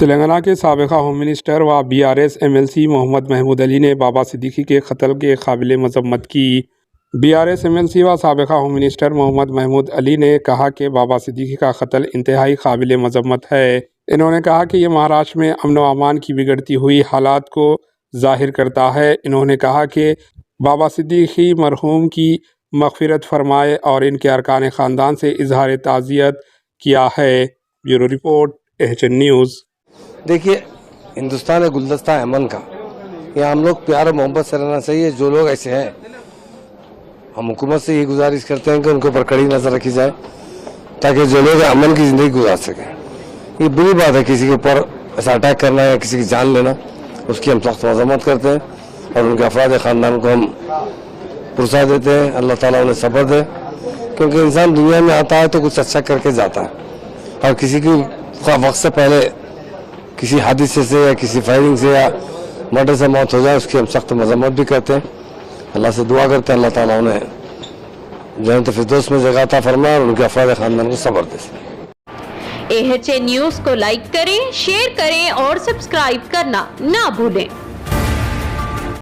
تلنگانہ کے سابق home minister و BRS MLC محمد محمود علی نے بابا صدیقی کے قتل کے قابل مذمت کی۔ BRS MLC و سابق ہوم منسٹر محمد محمود علی نے کہا کہ بابا صدیقی کا قتل انتہائی قابل مذمت ہے۔ انہوں نے کہا کہ یہ مہاراشٹر میں امن و امان کی بگڑتی ہوئی حالات کو ظاہر کرتا ہے۔ انہوں نے کہا کہ بابا صدیقی مرحوم کی مغفرت فرمائے اور ان کے ارکان خاندان سے اظہار تعزیت کیا ہے۔ Bureau report HN news. دیکھیے، ہندوستان ہے گلدستہ امن کا، یہاں ہم لوگ پیار و محبت سے رہنا چاہیے۔ جو لوگ ایسے ہیں، ہم حکومت سے یہ گزارش کرتے ہیں کہ ان کے اوپر کڑی نظر رکھی جائے تاکہ جو لوگ امن کی زندگی گزار سکیں۔ یہ بری بات ہے کسی کے اوپر ایسا اٹیک کرنا یا کسی کی جان لینا، اس کی ہم سخت مذمت کرتے ہیں اور ان کے افراد خاندان کو ہم پرسا دیتے ہیں۔ اللہ تعالیٰ انہیں صبر دے، کیونکہ انسان دنیا میں آتا ہے تو کچھ اچھا کر کے جاتا ہے، اور کسی کی وقت سے پہلے کسی حادثے سے یا کسی فائرنگ سے یا مرڈر سے موت ہو جائے، اس کی ہم سخت مذمت بھی کرتے ہیں۔ اللہ سے دعا کرتے ہیں اللہ تعالیٰ انہیں جنت فردوس میں جگہ عطا فرمائے اور ان کے افراد خاندان کو صبر دے۔ AHN نیوز کو لائک کریں، شیئر کریں اور سبسکرائب کرنا نہ بھولیں۔